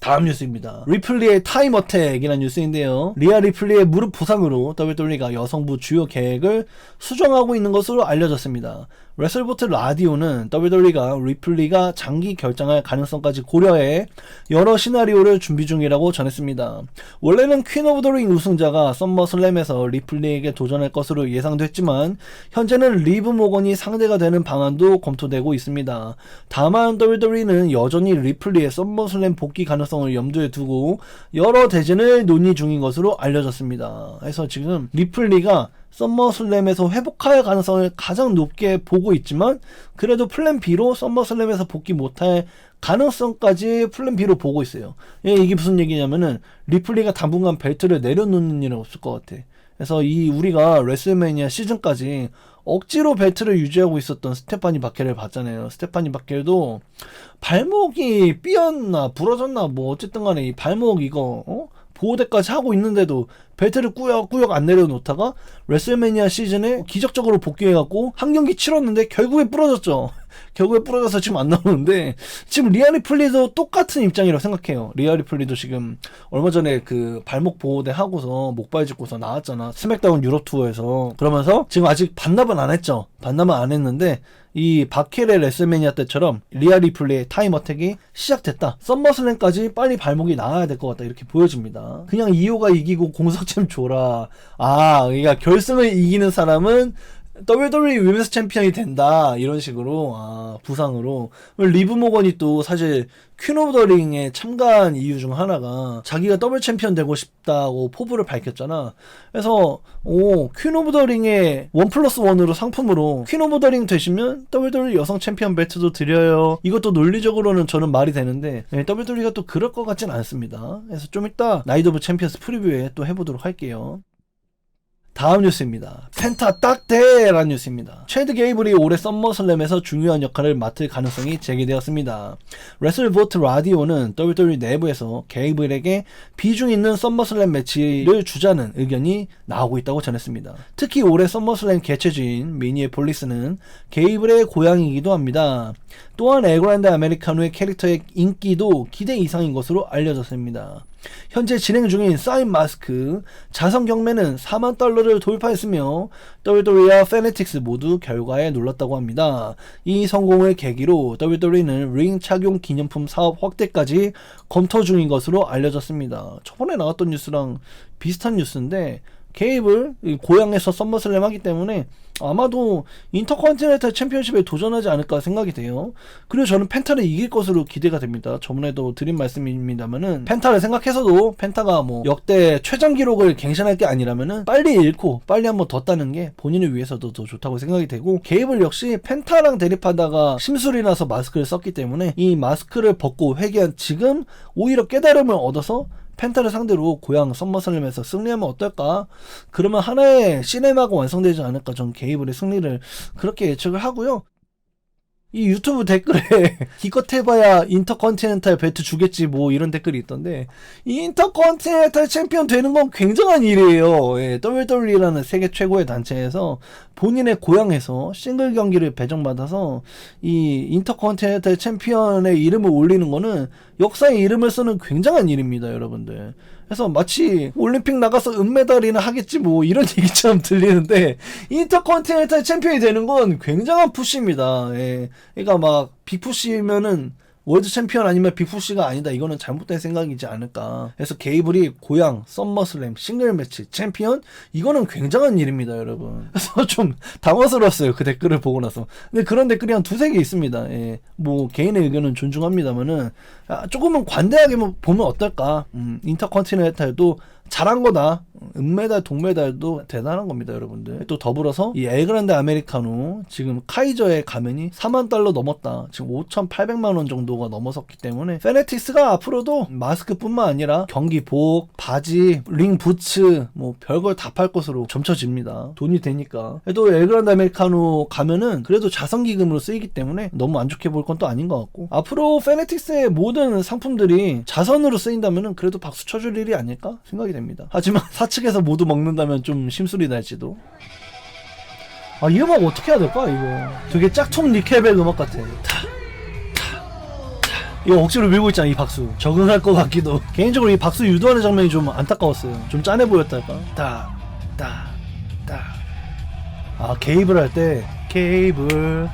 다음 뉴스입니다. 리플리의 타임 어택이라는 뉴스인데요. 리아 리플리의 무릎 부상으로 WWE가 여성부 주요 계획을 수정하고 있는 것으로 알려졌습니다. 레슬보트 라디오는 WWE가 리플리가 장기 결장할 가능성까지 고려해 여러 시나리오를 준비 중이라고 전했습니다. 원래는 퀸 오브 더 링 우승자가 썸머슬램에서 리플리에게 도전할 것으로 예상됐지만 현재는 리브 모건이 상대가 되는 방안도 검토되고 있습니다. 다만 WWE는 여전히 리플리의 썸머슬램 복귀 가능성을 염두에 두고 여러 대진을 논의 중인 것으로 알려졌습니다. 그래서 지금 리플리가 썸머슬램에서 회복할 가능성을 가장 높게 보고 있지만 그래도 플랜 B로 썸머슬램에서 복귀 못할 가능성까지 플랜 B로 보고 있어요. 이게 무슨 얘기냐면은 리플리가 당분간 벨트를 내려놓는 일은 없을 것 같아. 그래서 우리가 레슬매니아 시즌까지 억지로 벨트를 유지하고 있었던 스테파니 바켈을 봤잖아요. 스테파니 바켈도 발목이 삐었나 부러졌나 뭐 어쨌든 간에 이 발목 이거 보호대까지 하고 있는데도 벨트를 꾸역꾸역 안 내려놓다가 레슬매니아 시즌에 기적적으로 복귀해갖고 한 경기 치렀는데 결국에 부러졌죠. 결국에 부러져서 지금 안 나오는데 지금 리아 리플리도 똑같은 입장이라고 생각해요. 리아 리플리도 지금 얼마 전에 그 발목 보호대 하고서 목발 짚고서 나왔잖아. 스맥다운 유럽 투어에서. 그러면서 지금 아직 반납은 안 했죠. 반납은 안 했는데 이 바켈의 레슬매니아 때처럼 리아 리플리의 타임 어택이 시작됐다. 썸머슬램까지 빨리 발목이 나와야 될 것 같다. 이렇게 보여집니다. 그냥 이호가 이기고 공석잼 줘라. 그러니까 결승을 이기는 사람은 WWE 위men스 챔피언이 된다 이런 식으로 부상으로. 리브 모건이 또 사실 퀸 오브 더 링에 참가한 이유 중 하나가 자기가 더블 챔피언 되고 싶다고 포부를 밝혔잖아. 그래서 퀸 오브 더 링의 1+1으로 상품으로 퀸 오브 더 링 되시면 WWE 여성 챔피언 벨트도 드려요. 이것도 논리적으로는 저는 말이 되는데 WWE가 또 그럴 것 같진 않습니다. 그래서 좀 이따 나이트 오브 챔피언스 프리뷰에 또 해보도록 할게요. 다음 뉴스입니다. 펜타 딱대라는 뉴스입니다. 체드 게이블이 올해 썸머슬램에서 중요한 역할을 맡을 가능성이 제기되었습니다. 레슬보트 라디오는 WWE 내부에서 게이블에게 비중 있는 썸머슬램 매치를 주자는 의견이 나오고 있다고 전했습니다. 특히 올해 썸머슬램 개최지인 미니애폴리스는 게이블의 고향이기도 합니다. 또한 엘그란데 아메리카노의 캐릭터의 인기도 기대 이상인 것으로 알려졌습니다. 현재 진행 중인 사인 마스크 자선 경매는 $40,000를 돌파했으며 WWE와 페네틱스 모두 결과에 놀랐다고 합니다. 이 성공을 계기로 WWE는 링 착용 기념품 사업 확대까지 검토 중인 것으로 알려졌습니다. 저번에 나왔던 뉴스랑 비슷한 뉴스인데 게이블 고향에서 썸머슬램 하기 때문에 아마도 인터컨티넨탈 챔피언십에 도전하지 않을까 생각이 돼요. 그리고 저는 펜타를 이길 것으로 기대가 됩니다. 저번에도 드린 말씀입니다만은 펜타를 생각해서도 펜타가 뭐 역대 최장 기록을 갱신할 게 아니라면은 빨리 잃고 빨리 한번 더 따는 게 본인을 위해서도 더 좋다고 생각이 되고, 게이블 역시 펜타랑 대립하다가 심술이 나서 마스크를 썼기 때문에 이 마스크를 벗고 회개한 지금 오히려 깨달음을 얻어서 펜타를 상대로 고향 썸머슬램에서 승리하면 어떨까? 그러면 하나의 시네마가 완성되지 않을까? 전 게이블의 승리를 그렇게 예측을 하고요. 이 유튜브 댓글에 기껏 해봐야 인터컨티넨탈 벨트 주겠지 뭐 이런 댓글이 있던데, 이 인터컨티넨탈 챔피언 되는 건 굉장한 일이에요. 예, WWE라는 세계 최고의 단체에서 본인의 고향에서 싱글 경기를 배정받아서 이 인터컨티넨탈 챔피언의 이름을 올리는 거는 역사의 이름을 쓰는 굉장한 일입니다, 여러분들. 그래서 마치 올림픽 나가서 은메달이나 하겠지 뭐 이런 얘기처럼 들리는데, 인터컨티넨탈 챔피언이 되는 건 굉장한 푸시입니다. 예. 그러니까 막 빅푸시면은 월드 챔피언 아니면 빅푸시가 아니다, 이거는 잘못된 생각이지 않을까. 그래서 게이블이 고향 썸머슬램 싱글 매치 챔피언, 이거는 굉장한 일입니다, 여러분. 그래서 좀 당황스러웠어요, 그 댓글을 보고 나서. 근데 그런 댓글이 한 두세 개 있습니다. 예. 뭐 개인의 의견은 존중합니다만은 조금은 관대하게 보면 어떨까. 인터컨티넨탈도 잘한 거다. 은메달, 동메달도 대단한 겁니다, 여러분들. 또 더불어서 이 엘그란데 아메리카노 지금 카이저의 가면이 $40,000 넘었다. 지금 5,800만 원 정도가 넘어섰기 때문에 페네틱스가 앞으로도 마스크뿐만 아니라 경기복, 바지, 링 부츠 뭐 별걸 다 팔 것으로 점쳐집니다. 돈이 되니까. 또 엘그란데 아메리카노 가면은 그래도 자선기금으로 쓰이기 때문에 너무 안 좋게 볼 건 또 아닌 것 같고, 앞으로 페네틱스의 모든 상품들이 자선으로 쓰인다면은 그래도 박수 쳐줄 일이 아닐까 생각이 됩니다. 하지만 사측에서 모두 먹는다면 좀 심술이 날지도. 이 음악 어떻게 해야 될까 이거? 되게 짝퉁 니켈백 음악 같아. 이거 억지로 밀고 있잖아, 이 박수. 적응할 것 같기도. 개인적으로 이 박수 유도하는 장면이 좀 안타까웠어요. 좀 짠해 보였달까? 게이블 할 때 게이블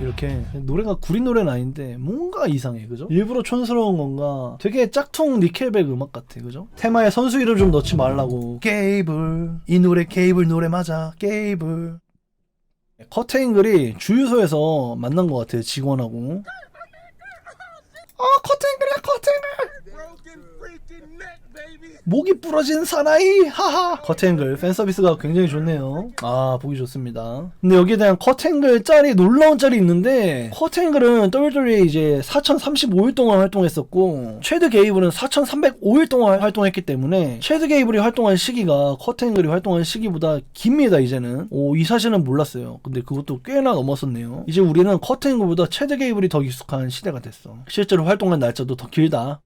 이렇게 노래가 구린 노래는 아닌데 뭔가 이상해, 그죠? 일부러 촌스러운 건가? 되게 짝퉁 니켈백 음악 같아, 그죠? 테마에 선수 이름 좀 넣지 말라고. 게이블, 이 노래 게이블 노래 맞아, 게이블. 커트앵글이 주유소에서 만난 것 같아요, 직원하고. 커트앵글이야, 커트앵글. 목이 부러진 사나이, 하하. 커트앵글 팬서비스가 굉장히 좋네요. 보기 좋습니다. 근데 여기에 대한 커트앵글 짤이, 놀라운 짤이 있는데, 커트앵글은 WWE 이제 4,035일 동안 활동했었고, 체드 게이블은 4,305일 동안 활동했기 때문에 체드 게이블이 활동한 시기가 커트앵글이 활동한 시기보다 깁니다, 이제는. 이 사실은 몰랐어요. 근데 그것도 꽤나 넘었었네요. 이제 우리는 커트앵글보다 체드 게이블이 더 익숙한 시대가 됐어. 실제로 활동한 날짜도 더 길다.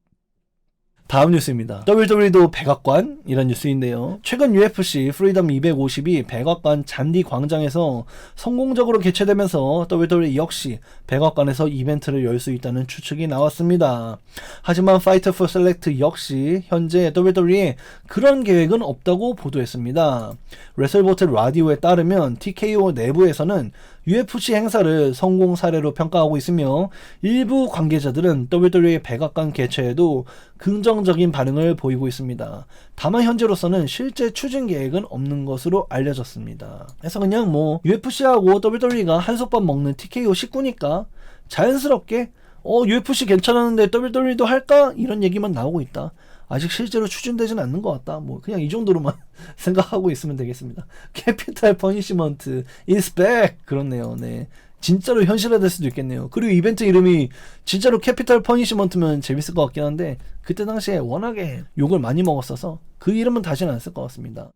다음 뉴스입니다. WWE도 백악관이란 뉴스인데요. 최근 UFC 프리덤 250이 백악관 잔디 광장에서 성공적으로 개최되면서 WWE 역시 백악관에서 이벤트를 열 수 있다는 추측이 나왔습니다. 하지만 Fight for Select 역시 현재 WWE에 그런 계획은 없다고 보도했습니다. 레슬보트 라디오에 따르면 TKO 내부에서는 UFC 행사를 성공 사례로 평가하고 있으며, 일부 관계자들은 WWE 백악관 개최에도 긍정적인 반응을 보이고 있습니다. 다만 현재로서는 실제 추진 계획은 없는 것으로 알려졌습니다. 그래서 그냥 뭐 UFC하고 WWE가 한솥밥 먹는 TKO 식구니까 자연스럽게 UFC 괜찮았는데 WWE도 할까? 이런 얘기만 나오고 있다. 아직 실제로 추진되진 않는 것 같다. 뭐 그냥 이 정도로만 생각하고 있으면 되겠습니다. 캐피탈 퍼니시먼트 is back. 그렇네요. 네. 진짜로 현실화될 수도 있겠네요. 그리고 이벤트 이름이 진짜로 캐피탈 퍼니시먼트면 재밌을 것 같긴 한데, 그때 당시에 워낙에 욕을 많이 먹었어서 그 이름은 다시는 안 쓸 것 같습니다.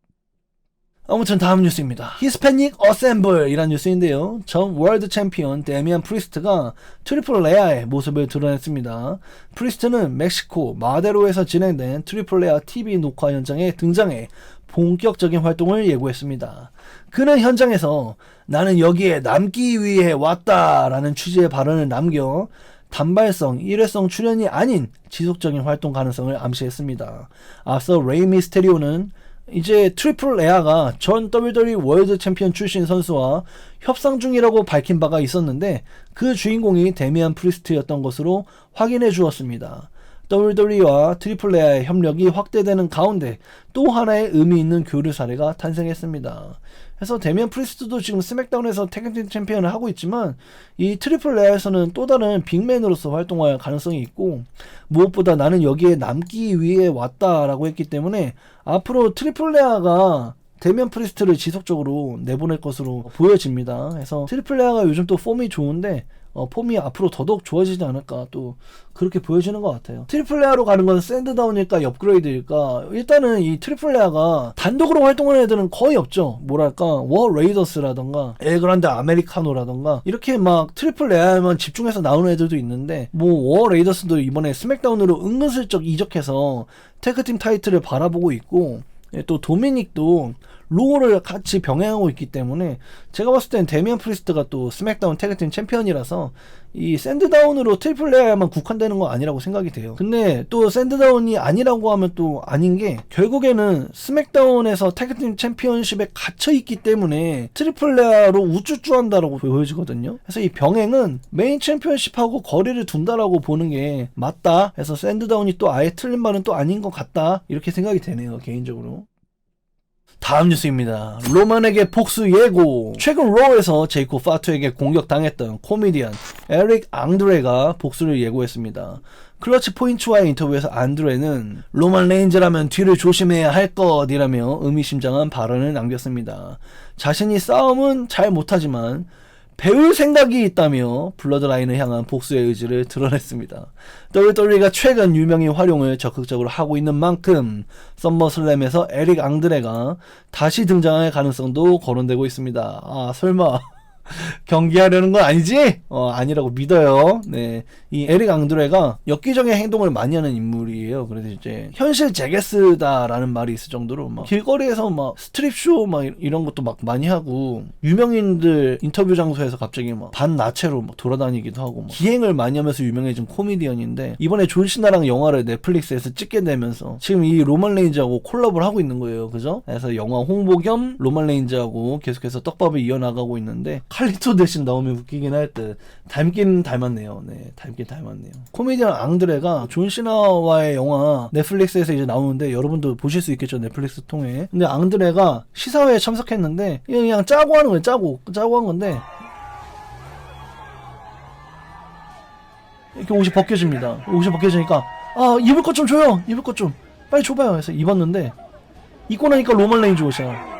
아무튼 다음 뉴스입니다. 히스패닉 어셈블 이란 뉴스인데요. 전 월드 챔피언 데미안 프리스트가 트리플 레아의 모습을 드러냈습니다. 프리스트는 멕시코 마데로에서 진행된 트리플 레아 TV 녹화 현장에 등장해 본격적인 활동을 예고했습니다. 그는 현장에서 나는 여기에 남기 위해 왔다라는 취지의 발언을 남겨 단발성, 일회성 출연이 아닌 지속적인 활동 가능성을 암시했습니다. 앞서 레이 미스테리오는 이제 트리플 레아가 전 WWE 월드 챔피언 출신 선수와 협상 중이라고 밝힌 바가 있었는데 그 주인공이 데미안 프리스트였던 것으로 확인해 주었습니다. WWE와 트리플 레아의 협력이 확대되는 가운데 또 하나의 의미 있는 교류 사례가 탄생했습니다. 그래서 데미안 프리스트도 지금 스맥다운에서 태그팀 챔피언을 하고 있지만 이 트리플 레아에서는 또 다른 빅맨으로서 활동할 가능성이 있고 무엇보다 나는 여기에 남기 위해 왔다라고 했기 때문에 앞으로 트리플 레아가 데미안 프리스트를 지속적으로 내보낼 것으로 보여집니다. 그래서 트리플 레아가 요즘 또 폼이 좋은데 폼이 앞으로 더더욱 좋아지지 않을까 또 그렇게 보여지는 것 같아요. 트리플 레아로 가는 건 샌드다운일까 업그레이드일까? 일단은 이 트리플 레아가 단독으로 활동하는 애들은 거의 없죠. 뭐랄까 워 레이더스라던가 엘그란데 아메리카노라던가 이렇게 막 트리플 레아에만 집중해서 나오는 애들도 있는데 뭐 워 레이더스도 이번에 스맥다운으로 은근슬쩍 이적해서 태그팀 타이틀을 바라보고 있고 또 도미닉도 로우를 같이 병행하고 있기 때문에 제가 봤을 땐 데미안 프리스트가 또 스맥다운 태그팀 챔피언이라서 이 샌드다운으로 트리플 레아만 국한되는 건 아니라고 생각이 돼요. 근데 또 샌드다운이 아니라고 하면 또 아닌 게 결국에는 스맥다운에서 태그팀 챔피언십에 갇혀있기 때문에 트리플 레아로 우쭈쭈한다라고 보여지거든요. 그래서 이 병행은 메인 챔피언십하고 거리를 둔다라고 보는 게 맞다. 그래서 샌드다운이 또 아예 틀린 말은 또 아닌 것 같다. 이렇게 생각이 되네요. 개인적으로. 다음 뉴스입니다. 로만에게 복수 예고. 최근 로에서 제이콥 파투에게 공격당했던 코미디언 에릭 앙드레가 복수를 예고했습니다. 클러치 포인트와의 인터뷰에서 앙드레는 로만 레인즈라면 뒤를 조심해야 할 것이라며 의미심장한 발언을 남겼습니다. 자신이 싸움은 잘 못하지만 배울 생각이 있다며 블러드라인을 향한 복수의 의지를 드러냈습니다. WWE가 최근 유명인 활용을 적극적으로 하고 있는 만큼 썸머슬램에서 에릭 앙드레가 다시 등장할 가능성도 거론되고 있습니다. 아 설마 경기하려는 건 아니지? 아니라고 믿어요. 네, 이 에릭 앙드레가 엽기적인 행동을 많이 하는 인물이에요. 그래서 이제 현실 제게스다라는 말이 있을 정도로 막 길거리에서 막 스트립쇼 막 이런 것도 막 많이 하고 유명인들 인터뷰 장소에서 갑자기 막 반나체로 막 돌아다니기도 하고 막 기행을 많이 하면서 유명해진 코미디언인데 이번에 존 시나랑 영화를 넷플릭스에서 찍게 되면서 지금 이 로만 레인즈하고 콜라보를 하고 있는 거예요. 그죠? 그래서 영화 홍보 겸 로만 레인즈하고 계속해서 떡밥을 이어나가고 있는데 칼리토 대신 나오면 웃기긴 할 듯 닮긴 닮았네요. 네, 닮긴 닮았네요. 코미디언 앙드레가 존 시나와의 영화 넷플릭스에서 이제 나오는데 여러분도 보실 수 있겠죠, 넷플릭스 통해. 근데 앙드레가 시사회에 참석했는데 그냥 짜고 하는 거예요. 짜고 한 건데 이렇게 옷이 벗겨집니다. 옷이 벗겨지니까 아 입을 것 좀 줘요. 입을 것 좀 빨리 줘봐요. 해서 입었는데 입고 나니까 로만 레인즈 옷이야.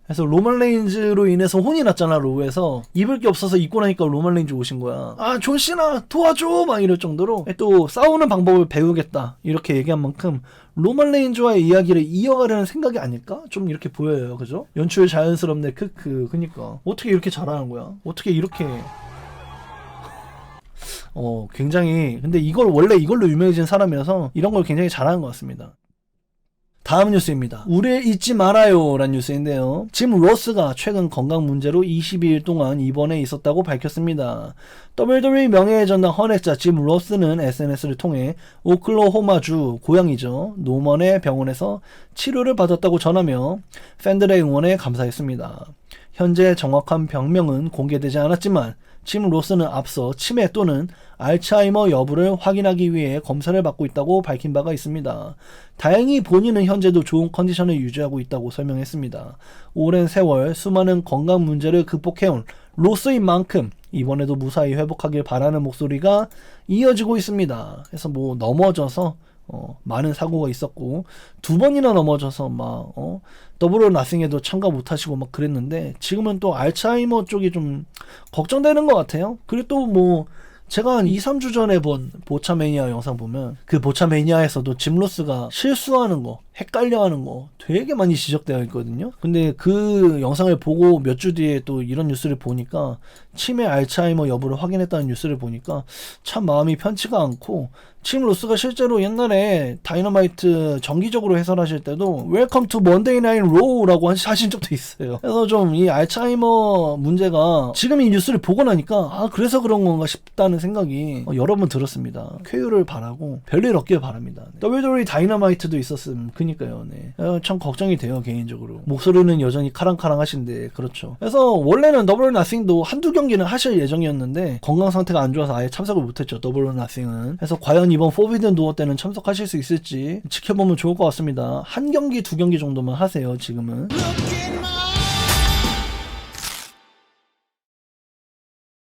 그래서 로만 레인즈로 인해서 혼이 났잖아. 로우에서 입을 게 없어서 입고 나니까 로만 레인즈 오신 거야. 아 존 시나 도와줘 막 이럴 정도로 또 싸우는 방법을 배우겠다 이렇게 얘기한 만큼 로만 레인즈와의 이야기를 이어가려는 생각이 아닐까? 좀 이렇게 보여요. 그죠? 연출 자연스럽네. 크크. 그니까 어떻게 이렇게 잘하는 거야? 어떻게 이렇게 굉장히 근데 원래 이걸로 유명해진 사람이라서 이런 걸 굉장히 잘하는 것 같습니다. 다음 뉴스입니다. 우릴 잊지 말아요 라는 뉴스인데요. 짐 로스가 최근 건강 문제로 22일 동안 입원해 있었다고 밝혔습니다. WWE 명예의 전당 헌액자 짐 로스는 SNS를 통해 오클라호마주 고향이죠. 노먼의 병원에서 치료를 받았다고 전하며 팬들의 응원에 감사했습니다. 현재 정확한 병명은 공개되지 않았지만 짐 로스는 앞서 치매 또는 알츠하이머 여부를 확인하기 위해 검사를 받고 있다고 밝힌 바가 있습니다. 다행히 본인은 현재도 좋은 컨디션을 유지하고 있다고 설명했습니다. 오랜 세월 수많은 건강 문제를 극복해온 로스인 만큼 이번에도 무사히 회복하길 바라는 목소리가 이어지고 있습니다. 그래서 뭐 넘어져서 많은 사고가 있었고 2번이나 넘어져서 막 더블 나싱에도 참가 못하시고 막 그랬는데 지금은 또 알츠하이머 쪽이 좀 걱정되는 것 같아요. 그리고 또 뭐 제가 한 2, 3주 전에 본 보차매니아 영상 보면 그 보차매니아에서도 짐 로스가 실수하는 거, 헷갈려하는 거 되게 많이 지적되어 있거든요. 근데 그 영상을 보고 몇 주 뒤에 또 이런 뉴스를 보니까 치매 알츠하이머 여부를 확인했다는 뉴스를 보니까 참 마음이 편치가 않고, 짐 로스가 실제로 옛날에 다이너마이트 정기적으로 해설하실 때도 웰컴 투 먼데이 나잇 로우라고 하신 적도 있어요. 그래서 좀 이 알츠하이머 문제가 지금 이 뉴스를 보고 나니까 아 그래서 그런 건가 싶다는 생각이 여러 번 들었습니다. 쾌유를 바라고 별일 없길 바랍니다. WWE 다이너마이트도 있었음. 그니까요. 네. 참 걱정이 돼요 개인적으로. 목소리는 여전히 카랑카랑하신데 그렇죠. 그래서 원래는 더블 오 나싱도 한두 경기는 하실 예정이었는데 건강 상태가 안 좋아서 아예 참석을 못했죠. 더블 오 나싱은. 그래서 과연 이번 포비든 도어 때는 참석하실 수 있을지 지켜보면 좋을 것 같습니다. 한 경기, 두 경기 정도만 하세요 지금은.